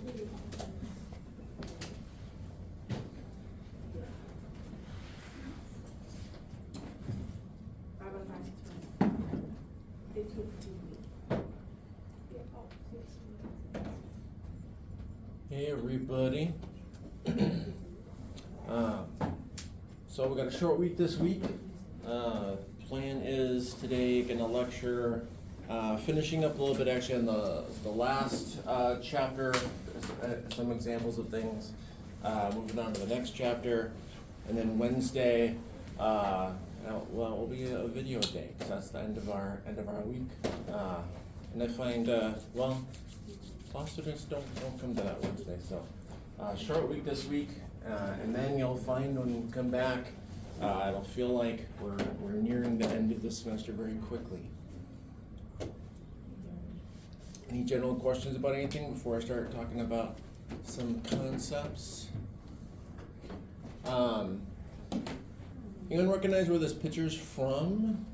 Hey everybody. So we got a short week this week. Plan is today gonna lecture, finishing up a little bit actually on the last chapter, some examples of things, moving on to the next chapter, and then Wednesday, will be a video day, because that's the end of our week. And I find, law students don't come to that Wednesday, so short week this week, and then you'll find when you come back, it'll feel like we're nearing the end of the semester very quickly. Any general questions about anything before I start talking about some concepts? Anyone recognize where this picture's from?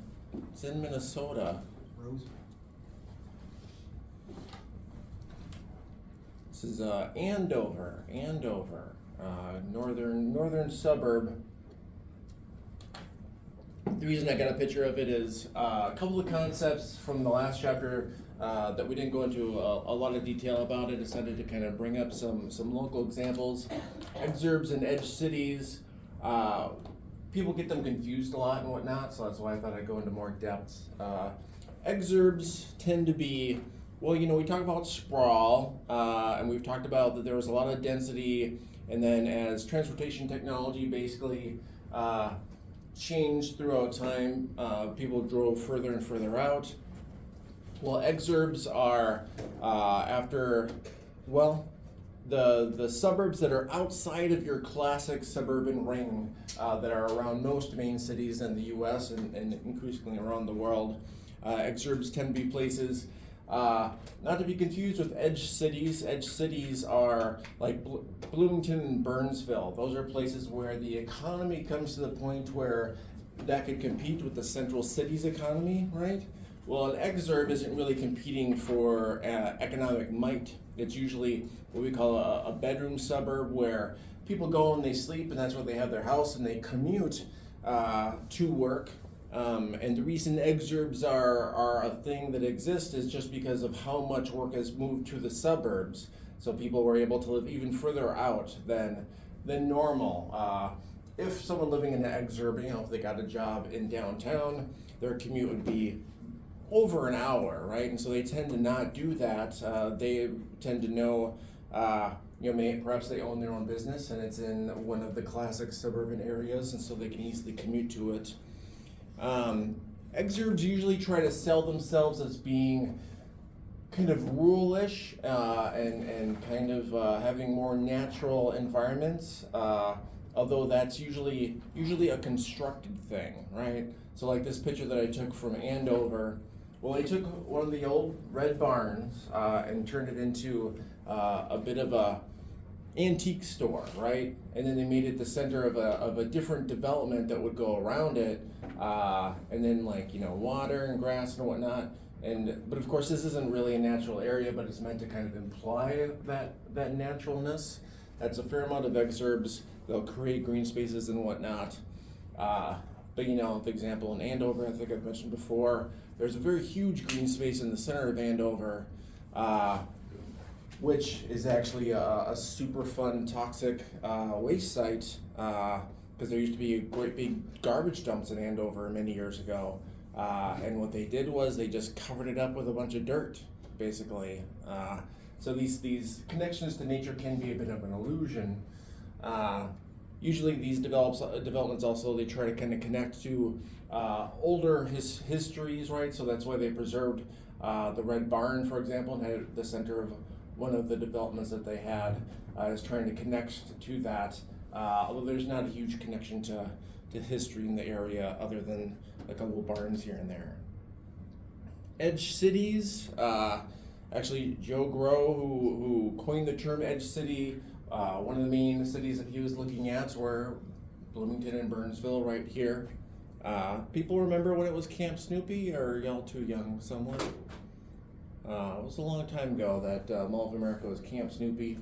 It's in Minnesota. Rose. This is Andover, northern suburb. The reason I got a picture of it is a couple of concepts from the last chapter that we didn't go into a lot of detail about. I decided to kind of bring up some local examples. Exurbs and edge cities. People get them confused a lot and whatnot, so that's why I thought I'd go into more depth. Exurbs tend to be, well, we talk about sprawl, and we've talked about that there was a lot of density, and then as transportation technology basically changed throughout time, people drove further and further out. Well, exurbs are the suburbs that are outside of your classic suburban ring that are around most main cities in the U.S. and increasingly around the world. Exurbs tend to be places, not to be confused with edge cities. Edge cities are like Bloomington and Burnsville. Those are places where the economy comes to the point where that could compete with the central city's economy, right? Well, an exurb isn't really competing for economic might. It's usually what we call a bedroom suburb where people go and they sleep, and that's where they have their house, and they commute to work. And the reason exurbs are a thing that exists is just because of how much work has moved to the suburbs. So people were able to live even further out than normal. If someone living in an exurb, if they got a job in downtown, their commute would be over an hour, right? And so they tend to not do that. They tend to know, perhaps they own their own business and it's in one of the classic suburban areas, and so they can easily commute to it. Exurbs usually try to sell themselves as being kind of ruralish and kind of having more natural environments, although that's usually a constructed thing, right? So like this picture that I took from Andover, well, they took one of the old red barns and turned it into a bit of a antique store, right? And then they made it the center of a different development that would go around it, and then water and grass and whatnot. But of course, this isn't really a natural area, but it's meant to kind of imply that naturalness. That's a fair amount of exurbs. They'll create green spaces and whatnot. But for example, in Andover, I think I've mentioned before, there's a very huge green space in the center of Andover, which is actually a super fun toxic waste site, because there used to be great big garbage dumps in Andover many years ago. And what they did was they just covered it up with a bunch of dirt, basically. So these connections to nature can be a bit of an illusion. Usually these developments also, they try to kind of connect to older histories, right? So that's why they preserved the Red Barn, for example, and had it the center of one of the developments that they had, is trying to connect to that, although there's not a huge connection to history in the area other than a couple of barns here and there. Edge cities, actually Joe Grow, who coined the term edge city, one of the main cities that he was looking at were Bloomington and Burnsville right here. People remember when it was Camp Snoopy, or y'all too young somewhat? It was a long time ago that Mall of America was Camp Snoopy.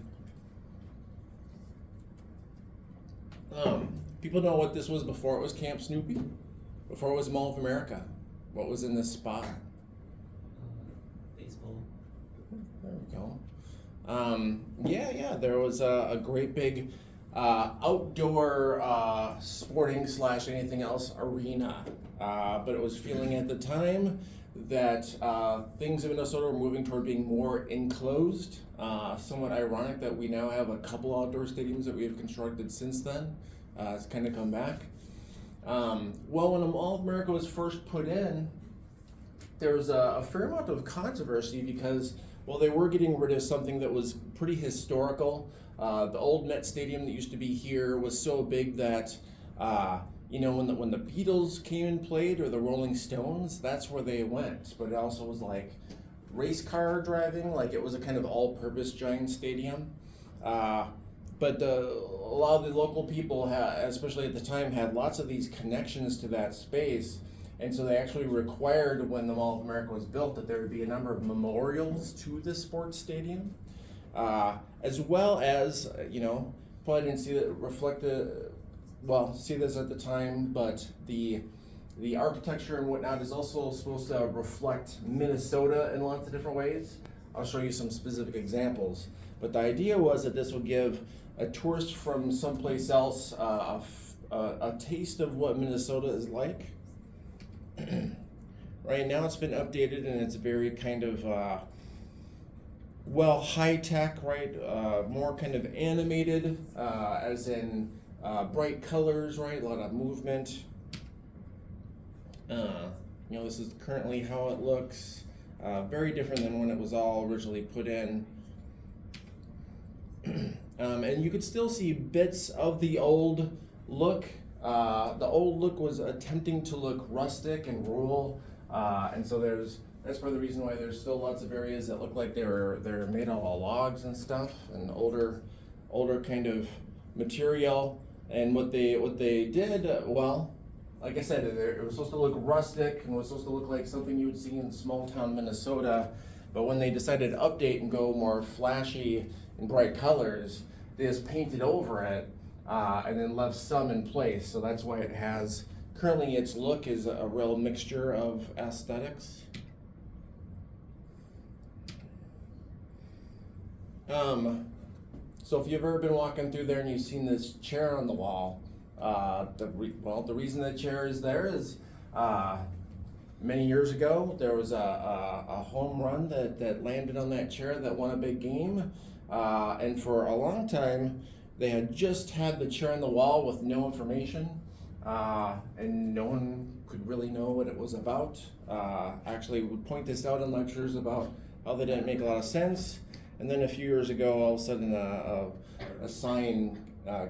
People know what this was before it was Camp Snoopy? Before it was Mall of America. What was in this spot? Baseball. There we go. Yeah, there was a great big outdoor sporting / anything else arena. But it was feeling at the time that things in Minnesota were moving toward being more enclosed. Somewhat ironic that we now have a couple outdoor stadiums that we have constructed since then. It's kind of come back. Well, when the Mall of America was first put in, there was a fair amount of controversy because, well, they were getting rid of something that was pretty historical. The old Met Stadium that used to be here was so big that, when the Beatles came and played, or the Rolling Stones, that's where they went. But it also was like race car driving, like it was a kind of all-purpose giant stadium. But a lot of the local people, especially at the time, had lots of these connections to that space. And so they actually required, when the Mall of America was built, that there would be a number of memorials to the sports stadium. As well as, probably didn't see see this at the time, but the architecture and whatnot is also supposed to reflect Minnesota in lots of different ways. I'll show you some specific examples. But the idea was that this would give a tourist from someplace else a taste of what Minnesota is like. Right now it's been updated and it's very kind of, high tech, right? More kind of animated, as in bright colors, right? A lot of movement. This is currently how it looks. Very different than when it was all originally put in. And you could still see bits of the old look. The old look was attempting to look rustic and rural, and so that's part of the reason why there's still lots of areas that look like they're made out of logs and stuff, and older kind of material. And what they did, like I said, it was supposed to look rustic and was supposed to look like something you would see in small town Minnesota. But when they decided to update and go more flashy and bright colors, they just painted over it and then left some in place. So that's why it has, currently its look is a real mixture of aesthetics. So if you've ever been walking through there and you've seen this chair on the wall, the reason that chair is there is many years ago there was a home run that landed on that chair that won a big game, and for a long time they had just had the chair on the wall with no information, and no one could really know what it was about. Actually would point this out in lectures about how they didn't make a lot of sense. And then a few years ago, all of a sudden, a sign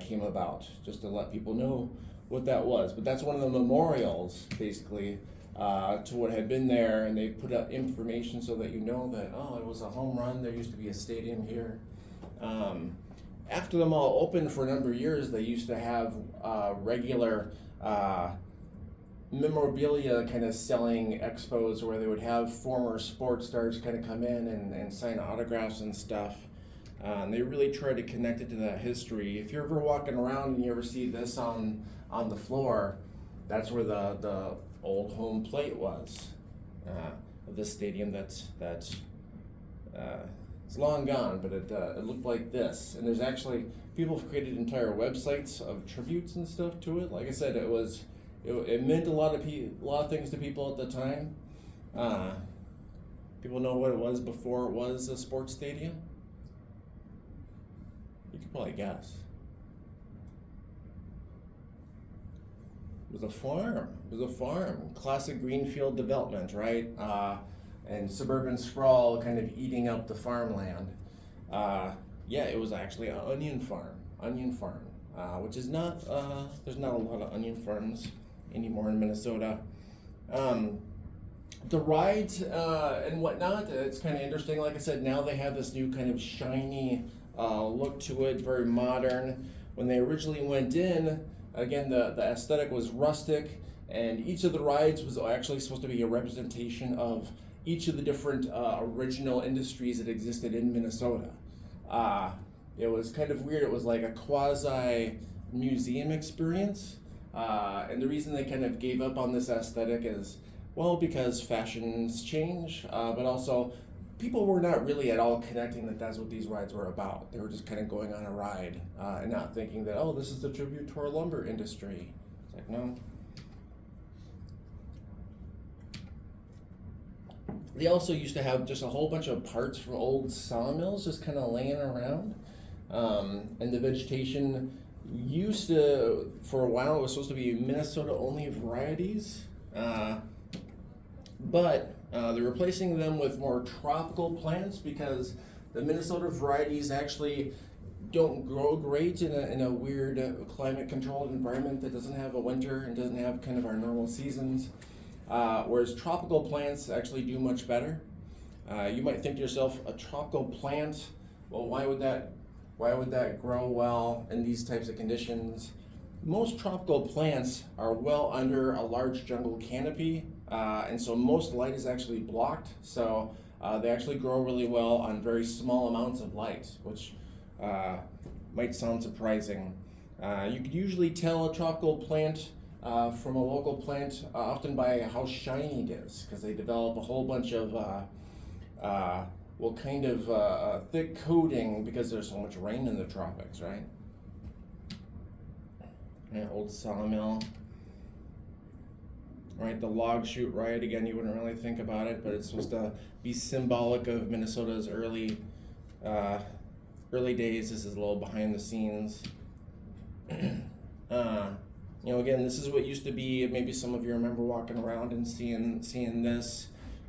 came about just to let people know what that was. But that's one of the memorials, basically, to what had been there. And they put up information so that you know that, it was a home run. There used to be a stadium here. After the mall opened for a number of years, they used to have regular memorabilia kind of selling expos where they would have former sports stars kind of come in and sign autographs and stuff. And they really try to connect it to that history. If you're ever walking around and you ever see this on the floor, that's where the old home plate was of this stadium that's it's long gone, but it looked like this. And there's actually, people have created entire websites of tributes and stuff to it. Like I said, it meant a lot of things to people at the time. People know what it was before it was a sports stadium? You could probably guess. It was a farm. Classic greenfield development, right? And suburban sprawl kind of eating up the farmland. It was actually an onion farm, which is not, there's not a lot of onion farms anymore in Minnesota. The rides and whatnot, it's kind of interesting. Like I said, now they have this new kind of shiny look to it, very modern. When they originally went in, again, the aesthetic was rustic, and each of the rides was actually supposed to be a representation of each of the different original industries that existed in Minnesota. It was kind of weird. It was like a quasi museum experience. And the reason they kind of gave up on this aesthetic is, well, because fashions change, but also people were not really at all connecting that that's what these rides were about. They were just kind of going on a ride and not thinking that, oh, this is a tribute to our lumber industry. It's like, no. They also used to have just a whole bunch of parts from old sawmills just kind of laying around. And the vegetation used to, for a while, it was supposed to be Minnesota-only varieties. But they're replacing them with more tropical plants because the Minnesota varieties actually don't grow great in a weird climate-controlled environment that doesn't have a winter and doesn't have kind of our normal seasons. Whereas tropical plants actually do much better. You might think to yourself, a tropical plant, well, why would that grow well in these types of conditions? Most tropical plants are well under a large jungle canopy, and so most light is actually blocked. So they actually grow really well on very small amounts of light, which might sound surprising. You could usually tell a tropical plant from a local plant often by how shiny it is, because they develop a whole bunch of thick coating because there's so much rain in the tropics, right? Yeah, old sawmill. Right, the log chute riot, again, you wouldn't really think about it, but it's supposed to be symbolic of Minnesota's early days. This is a little behind the scenes. Again, this is what used to be, maybe some of you remember walking around and seeing this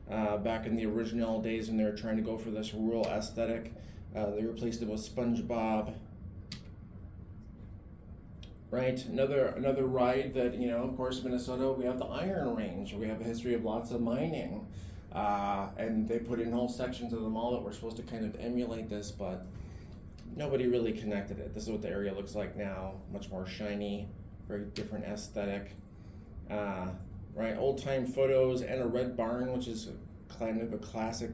back in the original days when they were trying to go for this rural aesthetic. They replaced it with SpongeBob. Right, another ride that, of course, Minnesota, we have the Iron Range. We have a history of lots of mining. And they put in whole sections of the mall that were supposed to kind of emulate this, but nobody really connected it. This is what the area looks like now, much more shiny, very different aesthetic. Right, old-time photos and a red barn, which is kind of a classic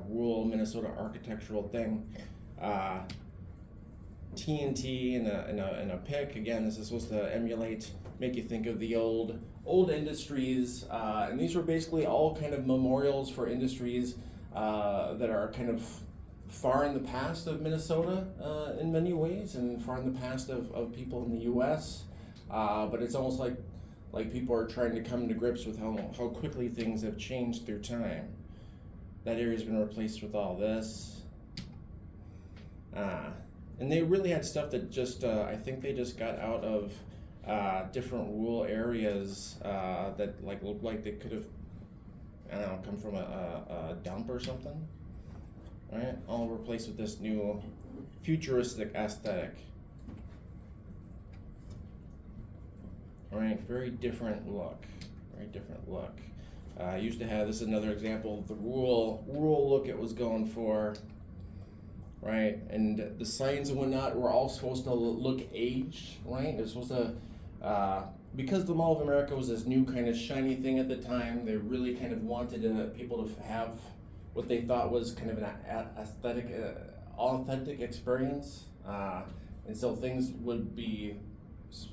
rural Minnesota architectural thing. TNT and a pick. Again, this is supposed to emulate, make you think of the old industries, and these were basically all kind of memorials for industries that are kind of far in the past of Minnesota in many ways, and far in the past of people in the U.S. But it's almost like people are trying to come to grips with how quickly things have changed through time. That area's been replaced with all this. And they really had stuff that just, I think they just got out of different rural areas that looked like they could have, I don't know, come from a dump or something. Right? All replaced with this new futuristic aesthetic. Right? Very different look. Very different look. Used to have, this is another example of the rural look it was going for. Right, and the signs and whatnot were all supposed to look aged, right? It was supposed to, because the Mall of America was this new kind of shiny thing at the time, they really kind of wanted people to have what they thought was kind of an aesthetic, authentic experience. And so things would be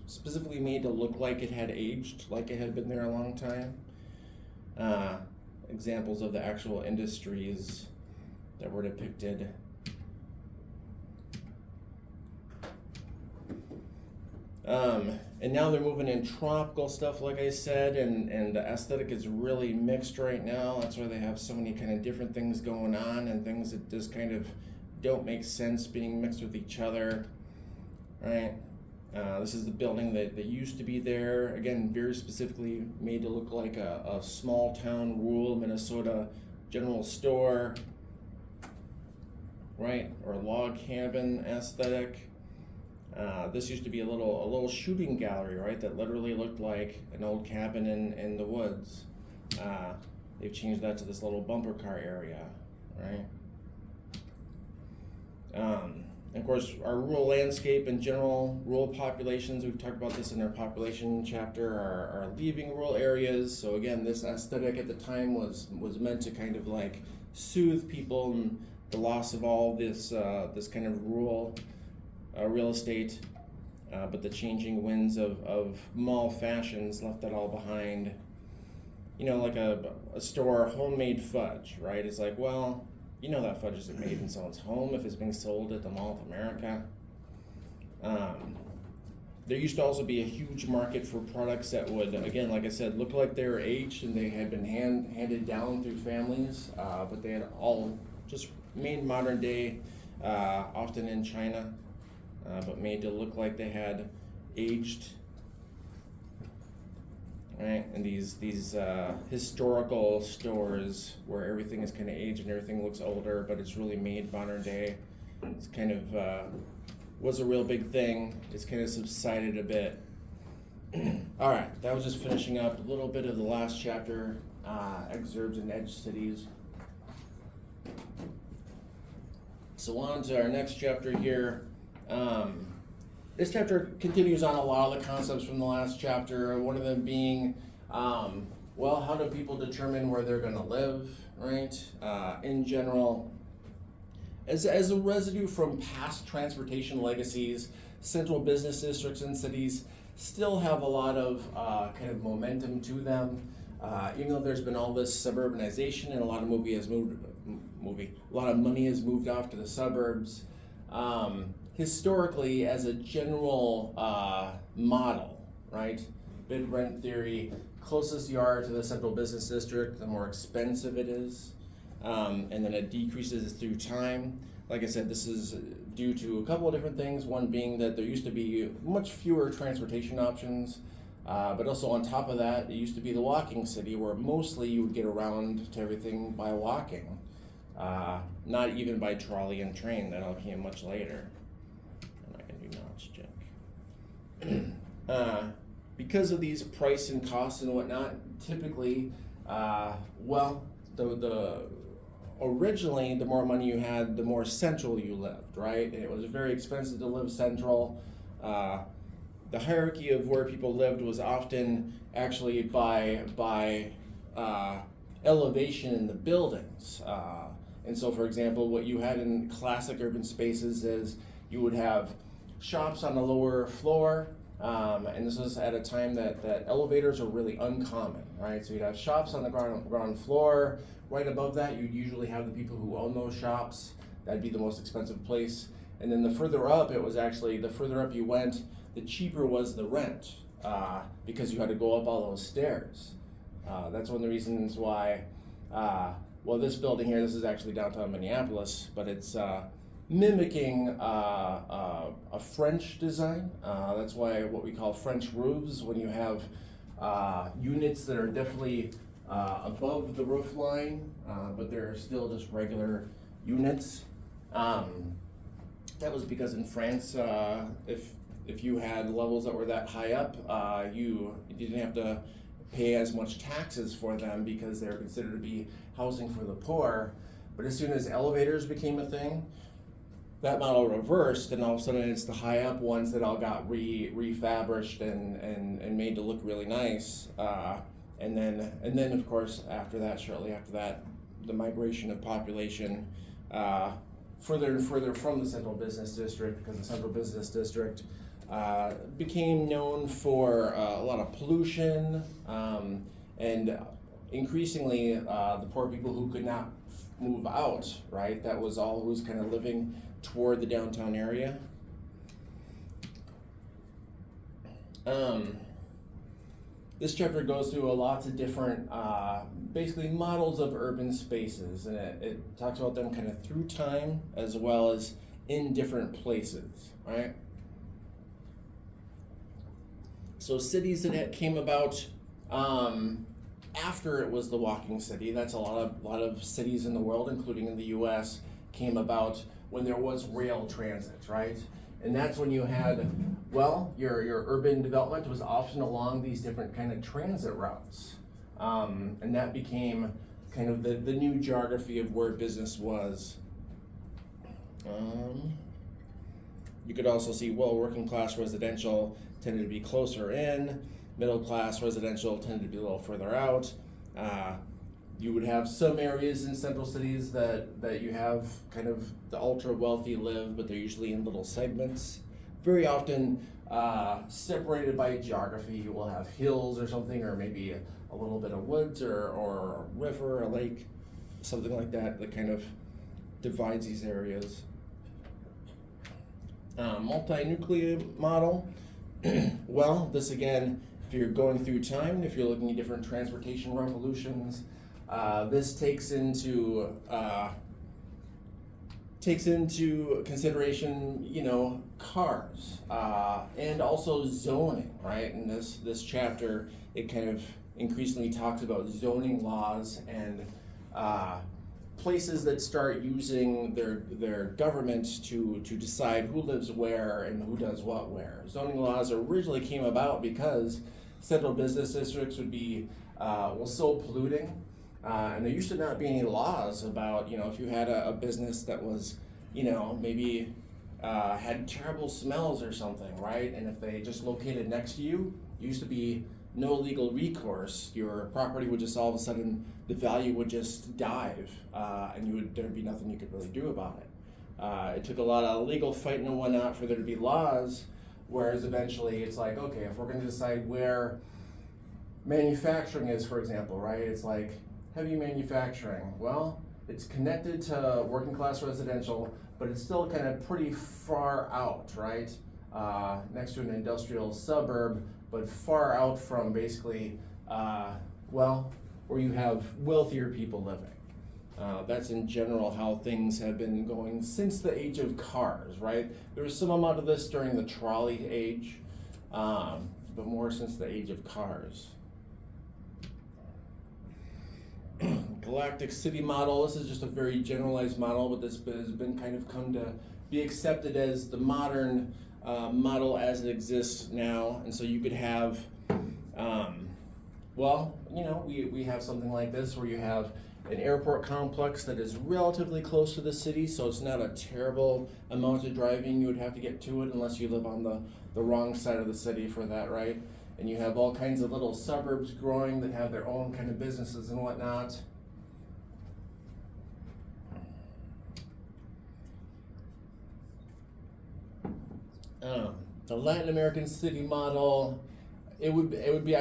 specifically made to look like it had aged, like it had been there a long time. Examples of the actual industries that were depicted. And now they're moving in tropical stuff, like I said, and the aesthetic is really mixed right now. That's why they have so many kind of different things going on and things that just kind of don't make sense being mixed with each other, right? This is the building that used to be there, again, very specifically made to look like a small town, rural Minnesota general store, right? Or log cabin aesthetic. This used to be a little shooting gallery, right? That literally looked like an old cabin in the woods. They've changed that to this little bumper car area, right? Of course, our rural landscape and general rural populations, we've talked about this in our population chapter, are leaving rural areas. So again, this aesthetic at the time was meant to kind of like soothe people and the loss of all this this kind of rural real estate. But the changing winds of mall fashions left that all behind. You know, like a store homemade fudge, right? It's like, well, you know that fudge isn't made in someone's home if it's being sold at the Mall of America. There used to also be a huge market for products that would, again, like I said, look like they were aged and they had been handed down through families, but they had all just made modern day, often in China, but made to look like they had aged. Right, and these historical stores where everything is kind of aged and everything looks older, but it's really made modern day. It's kind of was a real big thing. It's kind of subsided a bit. All right, that was just finishing up a little bit of the last chapter, exurbs and edge cities. So on to our next chapter here. This chapter continues on a lot of the concepts from the last chapter, one of them being, well, how do people determine where they're going to live, right? In general, as a residue from past transportation legacies, central business districts and cities still have a lot of kind of momentum to them. Even though there's been all this suburbanization and a lot of money has moved off to the suburbs. Historically, as a general model, right? Bid rent theory, closest you are to the central business district, the more expensive it is. And then it decreases through time. Like I said, this is due to a couple of different things. One being that there used to be much fewer transportation options, but also on top of that, it used to be the walking city where mostly you would get around to everything by walking, not even by trolley and train. That all came much later. Because of these price and costs and whatnot, typically, originally, the more money you had, the more central you lived, right? And it was very expensive to live central. The hierarchy of where people lived was often actually by elevation in the buildings. And so, for example, what you had in classic urban spaces is you would have shops on the lower floor, and this was at a time that elevators were really uncommon, right? So you'd have shops on the ground floor. Right above that, you'd usually have the people who own those shops. That'd be the most expensive place. And then the further up, it was actually, the further up you went, the cheaper was the rent, because you had to go up all those stairs. That's one of the reasons why, this building here, this is actually downtown Minneapolis, but it's mimicking a French design. That's why what we call French roofs, when you have units that are definitely above the roof line, but they're still just regular units. That was because in France, if you had levels that were that high up, you didn't have to pay as much taxes for them because they were considered to be housing for the poor. But as soon as elevators became a thing, that model reversed, and all of a sudden it's the high up ones that all got refurbished and made to look really nice. And then of course shortly after that, the migration of population further and further from the central business district, because the central business district became known for a lot of pollution, and increasingly the poor people who could not move out, right? That was all who was kind of living toward the downtown area. This chapter goes through lots of different, basically models of urban spaces, and it talks about them kind of through time as well as in different places, right? So cities that came about after it was the walking city, that's a lot of cities in the world, including in the US, came about when there was rail transit, right? And that's when you had, your urban development was often along these different kind of transit routes. And that became kind of the new geography of where business was. You could also see, well, working class residential tended to be closer in, middle class residential tended to be a little further out. You would have some areas in central cities that you have kind of the ultra wealthy live, but they're usually in little segments. Very often separated by geography. You will have hills or something, or maybe a little bit of woods or a river, a lake, something like that kind of divides these areas. Multi-nuclear model. Well, this again, if you're going through time, if you're looking at different transportation revolutions, this takes into consideration, cars and also zoning, right? In this chapter, it kind of increasingly talks about zoning laws and places that start using their government to decide who lives where and who does what where. Zoning laws originally came about because central business districts would be so polluting. And there used to not be any laws about, if you had a business that was, maybe had terrible smells or something, right? And if they just located next to you, used to be no legal recourse. Your property would just all of a sudden, the value would just dive, and there'd be nothing you could really do about it. It took a lot of legal fighting and whatnot for there to be laws, whereas eventually it's like, okay, if we're going to decide where manufacturing is, for example, right? It's like, heavy manufacturing, well, it's connected to working class residential, but it's still kind of pretty far out, right? Next to an industrial suburb, but far out from basically, where you have wealthier people living. That's in general how things have been going since the age of cars, right? There was some amount of this during the trolley age, but more since the age of cars. Galactic city model. This is just a very generalized model, but this has been kind of come to be accepted as the modern model as it exists now. And so you could have, we have something like this where you have an airport complex that is relatively close to the city, so it's not a terrible amount of driving you would have to get to it unless you live on the wrong side of the city for that, right? And you have all kinds of little suburbs growing that have their own kind of businesses and whatnot. The Latin American city model, it would be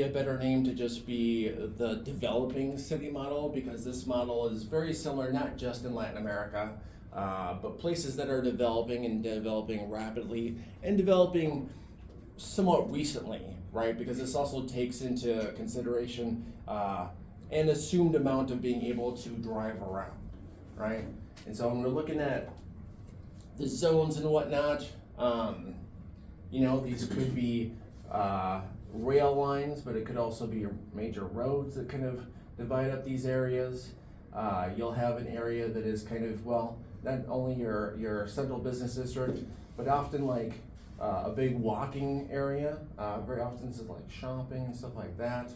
a better name to just be the developing city model, because this model is very similar, not just in Latin America, but places that are developing and developing rapidly and developing somewhat recently, right? Because this also takes into consideration an assumed amount of being able to drive around, right? And so when we're looking at the zones and whatnot, these could be rail lines, but it could also be major roads that kind of divide up these areas. You'll have an area that is kind of, not only your central business district, but often like a big walking area. Very often it's like shopping and stuff like that.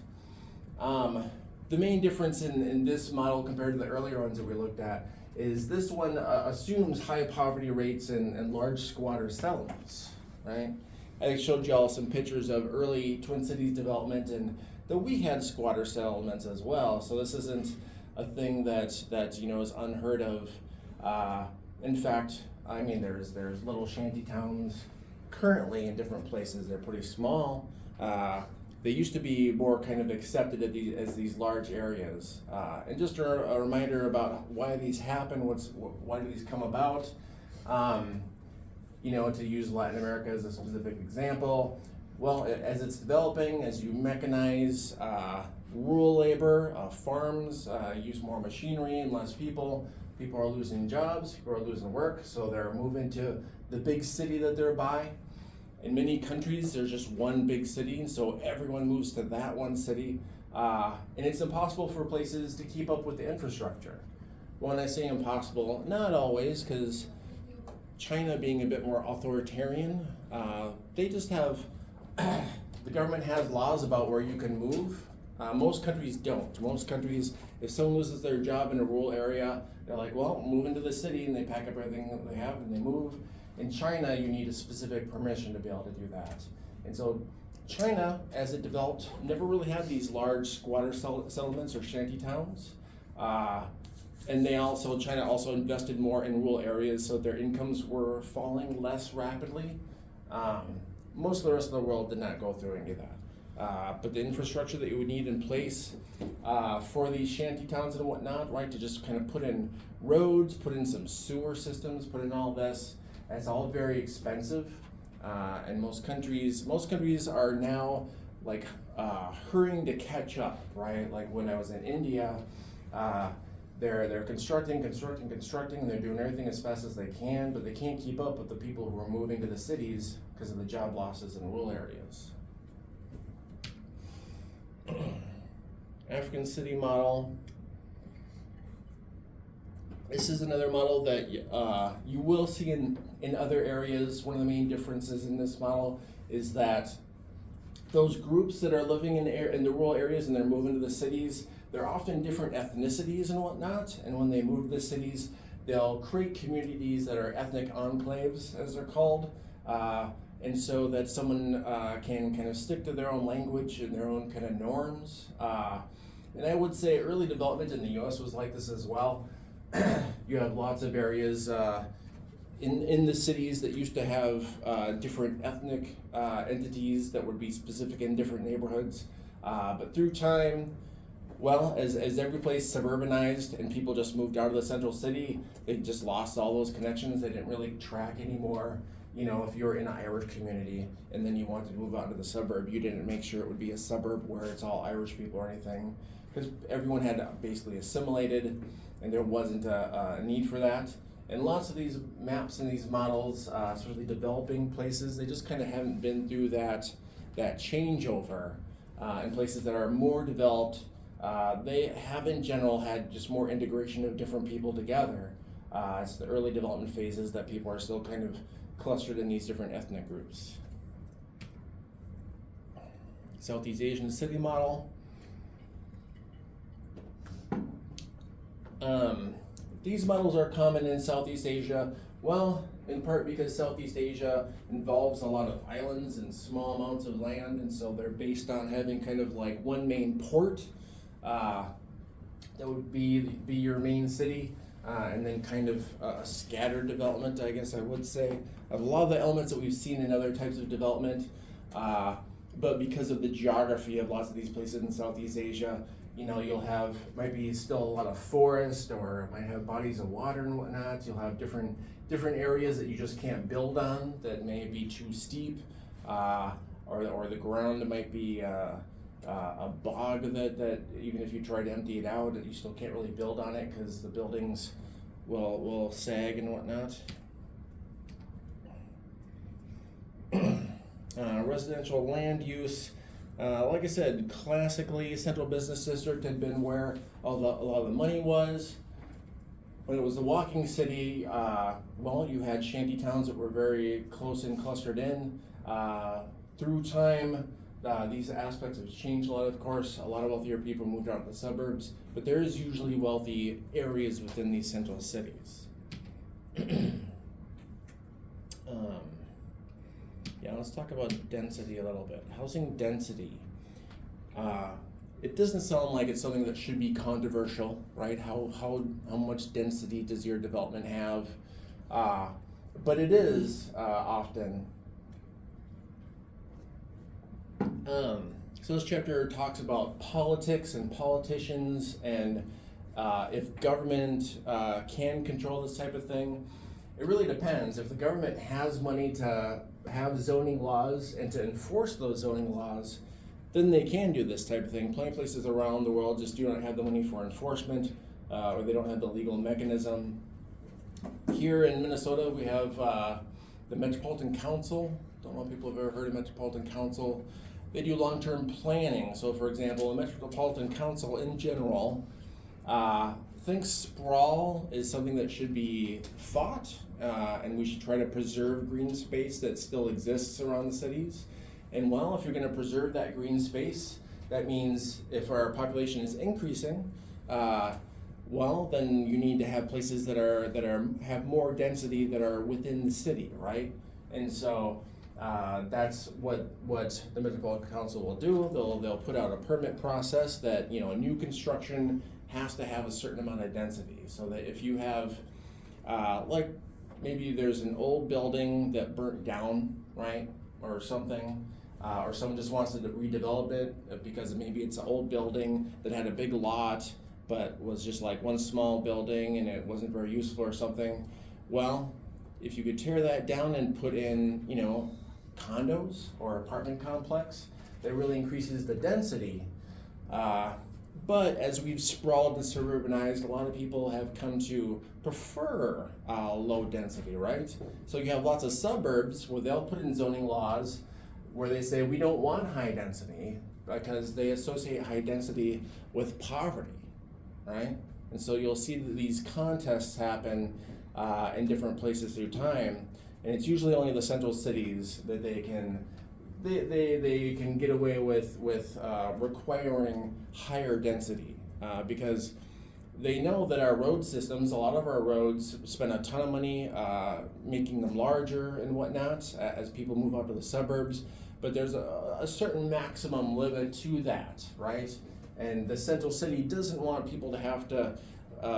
The main difference in this model compared to the earlier ones that we looked at is this one assumes high poverty rates and large squatter settlements, right? I showed y'all some pictures of early Twin Cities development, and that we had squatter settlements as well. So this isn't a thing that is unheard of. In fact, there's little shanty towns currently in different places. They're pretty small. They used to be more kind of accepted as these large areas. And just a reminder about why these happen. Why do these come about? To use Latin America as a specific example, as it's developing, as you mechanize rural labor, farms use more machinery and less people. People are losing jobs, people are losing work, so they're moving to the big city that they're by. In many countries, there's just one big city, so everyone moves to that one city. And it's impossible for places to keep up with the infrastructure. When I say impossible, not always, because China being a bit more authoritarian, they just have, the government has laws about where you can move. Most countries don't. Most countries, if someone loses their job in a rural area, they're like, move into the city, and they pack up everything that they have and they move. In China, you need a specific permission to be able to do that. And so China, as it developed, never really had these large squatter settlements or shanty towns. And China also invested more in rural areas, so their incomes were falling less rapidly. Most of the rest of the world did not go through any of that. But the infrastructure that you would need in place for these shanty towns and whatnot, right, to just kind of put in roads, put in some sewer systems, put in all this, that's all very expensive. And most countries are now like hurrying to catch up, right? Like when I was in India, they're constructing, and they're doing everything as fast as they can, but they can't keep up with the people who are moving to the cities because of the job losses in rural areas. African city model. This is another model that you will see in other areas. One of the main differences in this model is that those groups that are living in the rural areas and they're moving to the cities, they're often different ethnicities and whatnot, and when they move to the cities, they'll create communities that are ethnic enclaves, as they're called, and so that someone can kind of stick to their own language and their own kind of norms. And I would say early development in the US was like this as well. You have lots of areas in the cities that used to have different ethnic entities that would be specific in different neighborhoods. But through time, well, as every place suburbanized and people just moved out of the central city, they just lost all those connections. They didn't really track anymore. You know, if you're in an Irish community and then you wanted to move out to the suburb, you didn't make sure it would be a suburb where it's all Irish people or anything, because everyone had basically assimilated and there wasn't a need for that. And lots of these maps and these models, especially developing places, they just kind of haven't been through that changeover. In places that are more developed, they have in general had just more integration of different people together. It's the early development phases that people are still kind of clustered in these different ethnic groups. Southeast Asian city model. These models are common in Southeast Asia, well, in part because Southeast Asia involves a lot of islands and small amounts of land, and so they're based on having kind of like one main port that would be your main city, and then kind of a scattered development, I guess I would say, of a lot of the elements that we've seen in other types of development, but because of the geography of lots of these places in Southeast Asia, you know, you'll have, might be still a lot of forest, or might have bodies of water and whatnot. You'll have different areas that you just can't build on that may be too steep, or the ground might be a bog that even if you try to empty it out, you still can't really build on it because the buildings will sag and whatnot. Residential land use. Like I said, classically, central business district had been where a lot of the money was. When it was the walking city, well, you had shanty towns that were very close and clustered in. Through time, these aspects have changed a lot, of course. A lot of wealthier people moved out to the suburbs, but there is usually wealthy areas within these central cities. Yeah, let's talk about density a little bit. Housing density. It doesn't sound like it's something that should be controversial, right? How much density does your development have? But it is often. So this chapter talks about politics and politicians, and if government can control this type of thing. It really depends. If the government has money to have zoning laws and to enforce those zoning laws, then they can do this type of thing. Plenty of places around the world just do not have the money for enforcement, or they don't have the legal mechanism. Here in Minnesota, we have the Metropolitan Council. Don't know if people have ever heard of Metropolitan Council. They do long-term planning. So for example, a Metropolitan Council in general thinks sprawl is something that should be fought, and we should try to preserve green space that still exists around the cities. And well, if you're going to preserve that green space, that means if our population is increasing, well, then you need to have places that have more density that are within the city, right? And so that's what the Metropolitan Council will do. They'll put out a permit process that, you know, new construction has to have a certain amount of density, so that if you have like maybe there's an old building that burnt down, right, or something, or someone just wants to redevelop it because maybe it's an old building that had a big lot but was just like one small building and it wasn't very useful or something. Well, if you could tear that down and put in, you know, condos or apartment complex, that really increases the density. But as we've sprawled and suburbanized, a lot of people have come to prefer low density, right? So you have lots of suburbs where they'll put in zoning laws where they say we don't want high density because they associate high density with poverty, right? And so you'll see that these contests happen in different places through time, and it's usually only the central cities that they can get away with requiring higher density because they know that our road systems, a lot of our roads spend a ton of money making them larger and whatnot as people move out to the suburbs, but there's a certain maximum limit to that, right? And the central city doesn't want people to have to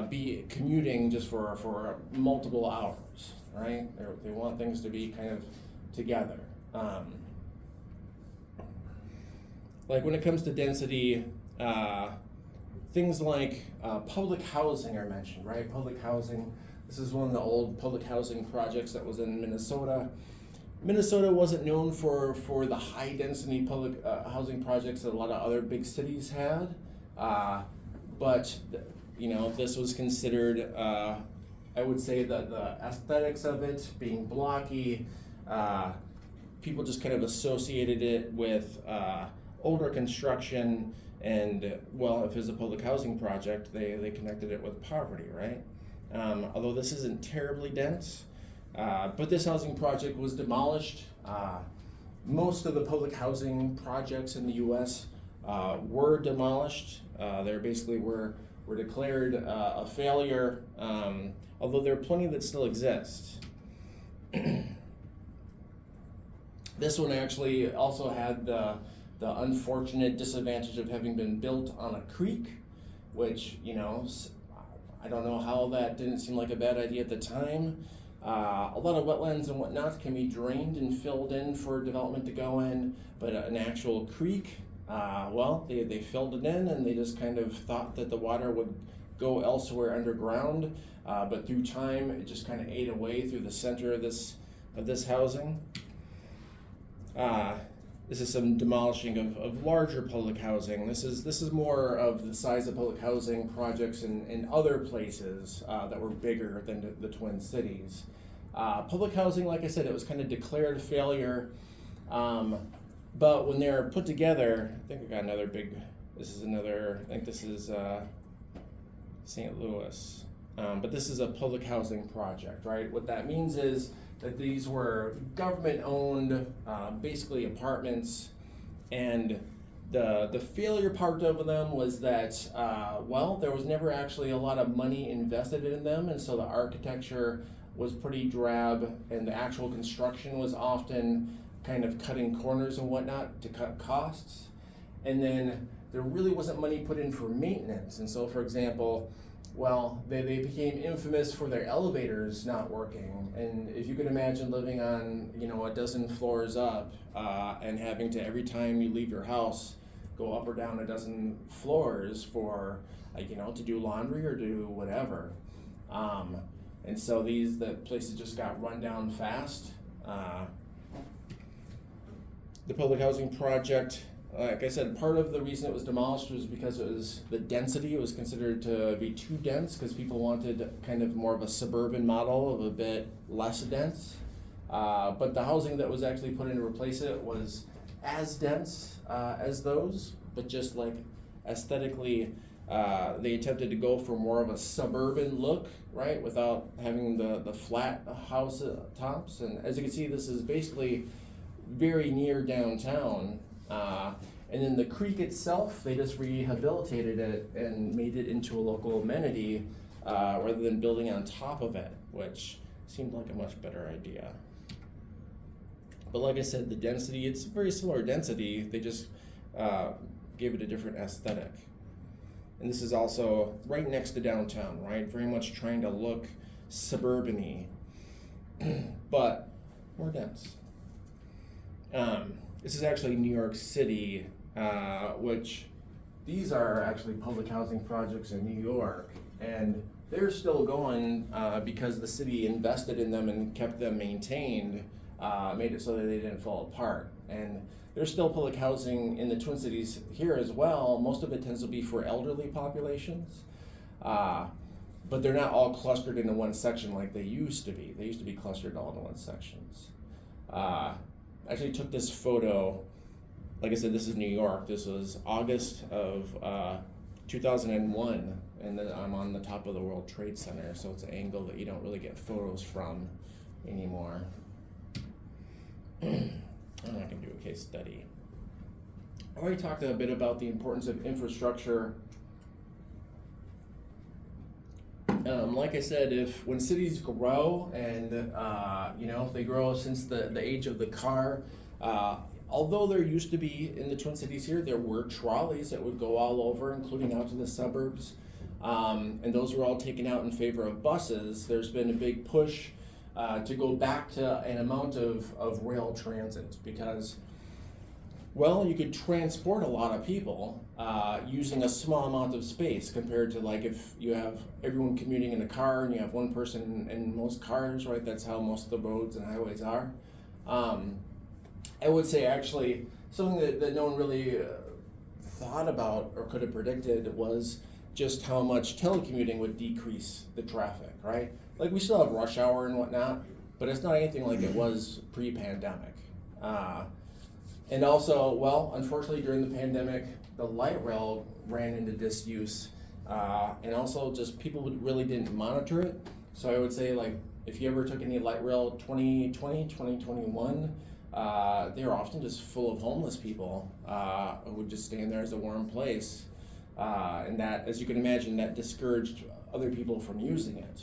be commuting just for multiple hours, right? They want things to be kind of together. Like when it comes to density, things like public housing are mentioned, right? Public housing, this is one of the old public housing projects that was in Minnesota. Minnesota wasn't known for the high density public housing projects that a lot of other big cities had, but you know, this was considered, I would say that the aesthetics of it being blocky, people just kind of associated it with older construction, and well, if it's a public housing project, they connected it with poverty, right? Although this isn't terribly dense, but this housing project was demolished. Most of the public housing projects in the U.S. Were demolished. They basically were declared a failure, although there are plenty that still exist. This one actually also had the unfortunate disadvantage of having been built on a creek, which, you know, I don't know how that didn't seem like a bad idea at the time. A lot of wetlands and whatnot can be drained and filled in for development to go in, but an actual creek, well, they filled it in and they just kind of thought that the water would go elsewhere underground, but through time it just kind of ate away through the center of this housing. This is some demolishing of larger public housing. This is more of the size of public housing projects in other places that were bigger than the Twin Cities. Public housing, like I said, it was kind of declared a failure, but when they're put together, I think I got another big, I think this is St. Louis, but this is a public housing project, right? What that means is that these were government-owned, basically apartments, and the failure part of them was that, well, there was never actually a lot of money invested in them, and so the architecture was pretty drab, and the actual construction was often kind of cutting corners and whatnot to cut costs. And then there really wasn't money put in for maintenance, and so, for example, well, they became infamous for their elevators not working. And if you could imagine living on, you know, a dozen floors up and having to, every time you leave your house, go up or down a dozen floors for, you know, to do laundry or do whatever. And so the places just got run down fast. The public housing project, like I said, part of the reason it was demolished was because it was the density. It was considered to be too dense because people wanted kind of more of a suburban model of a bit less dense. But the housing that was actually put in to replace it was as dense as those, but just like aesthetically, they attempted to go for more of a suburban look, right, without having the flat house tops. And as you can see, this is basically very near downtown. And then the creek itself, they just rehabilitated it and made it into a local amenity rather than building on top of it, which seemed like a much better idea. But like I said, the density, it's very similar density, they just gave it a different aesthetic. And this is also right next to downtown, right? Very much trying to look suburban-y, but more dense. This is actually New York City, which these are actually public housing projects in New York, and they're still going because the city invested in them and kept them maintained, made it so that they didn't fall apart. And there's still public housing in the Twin Cities here as well. Most of it tends to be for elderly populations, but they're not all clustered into one section like they used to be. They used to be clustered all into one sections. I actually took this photo. Like I said, this is New York. This was August of 2001, and then I'm on the top of the World Trade Center, so it's an angle that you don't really get photos from anymore. I'm not going to do a case study. I already talked a bit about the importance of infrastructure. Like I said, when cities grow and if they grow since the age of the car, although there used to be in the Twin Cities here, there were trolleys that would go all over, including out to the suburbs, and those were all taken out in favor of buses. There's been a big push to go back to an amount of rail transit because, well, you could transport a lot of people using a small amount of space compared to like if you have everyone commuting in a car and you have one person in most cars, right? That's how most of the roads and highways are. I would say actually something that no one really thought about or could have predicted was just how much telecommuting would decrease the traffic, right? Like we still have rush hour and whatnot, but it's not anything like it was pre-pandemic. And also, well, unfortunately during the pandemic, the light rail ran into disuse, and also just people really didn't monitor it. So I would say like if you ever took any light rail 2020, 2021, they were often just full of homeless people who would just stand there as a warm place. And that, as you can imagine, that discouraged other people from using it.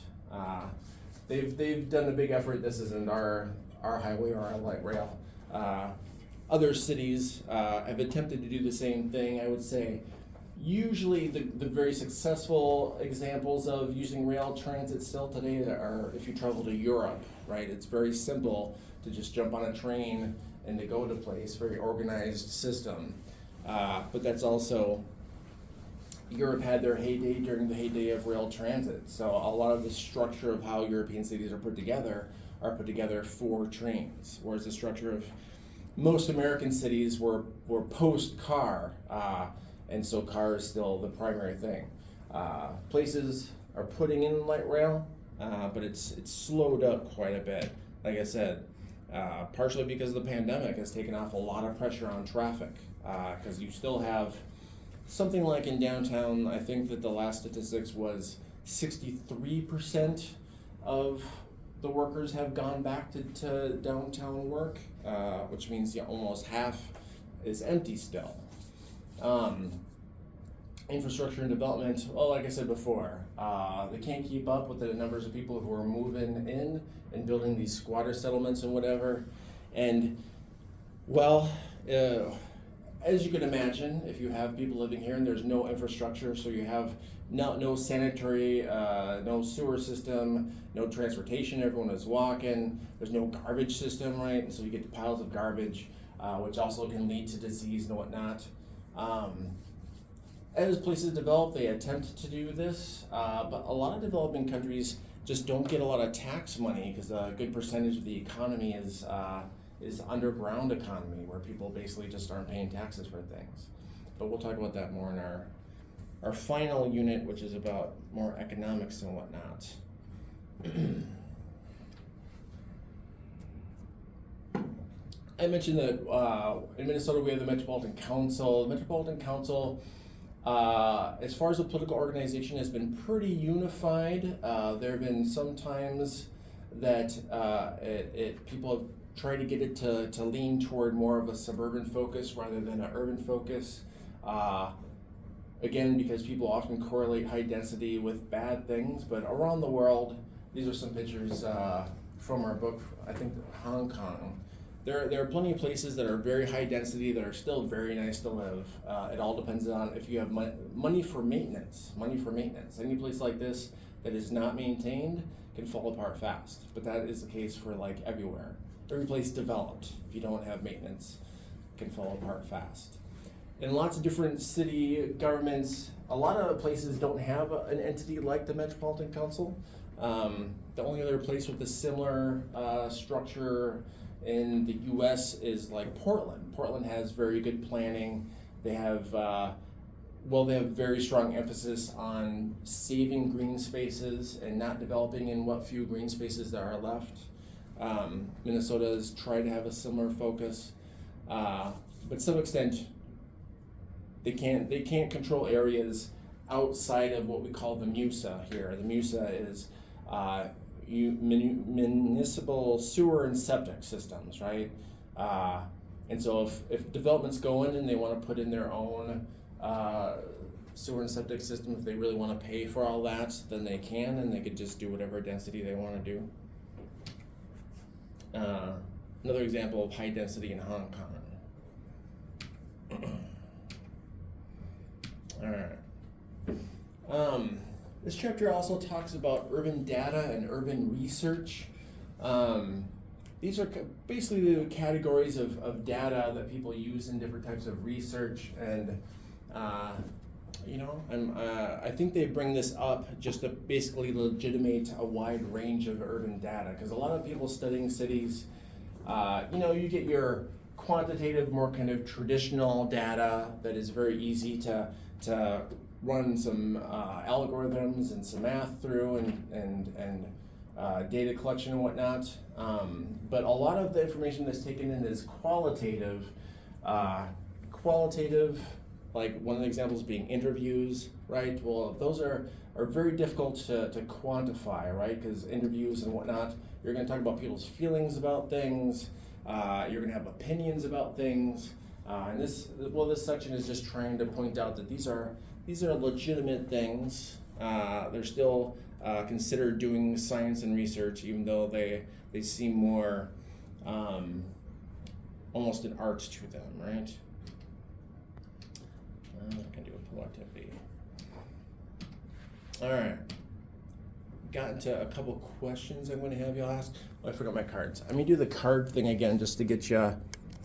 They've done a big effort. This isn't our highway or our light rail. Other cities have attempted to do the same thing. I would say usually the very successful examples of using rail transit still today are if you travel to Europe, right? It's very simple to just jump on a train and to go to place, very organized system. But that's also, Europe had their heyday during the heyday of rail transit. So a lot of the structure of how European cities are put together for trains, whereas the structure of most American cities were post-car, and so car is still the primary thing. Places are putting in light rail, but it's slowed up quite a bit. Like I said, partially because the pandemic has taken off a lot of pressure on traffic, because you still have something like in downtown, I think that the last statistics was 63% of the workers have gone back to downtown work, which means almost half is empty still. Infrastructure and development, well, like I said before, they can't keep up with the numbers of people who are moving in and building these squatter settlements and whatever. And, well, as you can imagine, if you have people living here and there's no infrastructure, so you have no sanitary, no sewer system, no transportation, everyone is walking, there's no garbage system, right? And so you get piles of garbage, which also can lead to disease and whatnot. As places develop, they attempt to do this, but a lot of developing countries just don't get a lot of tax money because a good percentage of the economy is underground economy, where people basically just aren't paying taxes for things. But we'll talk about that more in our final unit, which is about more economics and whatnot. I mentioned that in Minnesota we have the Metropolitan Council. The Metropolitan Council, as far as the political organization, has been pretty unified. There have been sometimes that people have tried to get it to lean toward more of a suburban focus rather than an urban focus. Again, because people often correlate high density with bad things, but around the world, these are some pictures from our book, I think Hong Kong. There are plenty of places that are very high density that are still very nice to live. It all depends on if you have money for maintenance. Any place like this that is not maintained can fall apart fast, but that is the case for like everywhere. Every place developed, if you don't have maintenance, can fall apart fast. In lots of different city governments, a lot of places don't have an entity like the Metropolitan Council. The only other place with a similar structure in the U.S. is like Portland. Portland has very good planning. They have very strong emphasis on saving green spaces and not developing in what few green spaces there are left. Minnesota's tried to have a similar focus, but to some extent, they can't control areas outside of what we call the MUSA here. The MUSA is municipal sewer and septic systems, right? And so if developments go in and they want to put in their own sewer and septic system, if they really want to pay for all that, then they can, and they could just do whatever density they want to do. Another example of high density in Hong Kong. All right. This chapter also talks about urban data and urban research. These are basically the categories of data that people use in different types of research, and I think they bring this up just to basically legitimate a wide range of urban data, because a lot of people studying cities, you get your quantitative, more kind of traditional data that is very easy to run some algorithms and some math through and data collection and whatnot. But a lot of the information that's taken in is qualitative. Like one of the examples being interviews, right? Well, those are very difficult to quantify, right? Because interviews and whatnot, you're going to talk about people's feelings about things. You're going to have opinions about things. And this section is just trying to point out that these are legitimate things. They're still considered doing science and research, even though they seem more almost an art to them, right? I can do a productivity. All right. Got into a couple questions I'm going to have y'all ask. Oh, I forgot my cards. I'm going to do the card thing again just to get you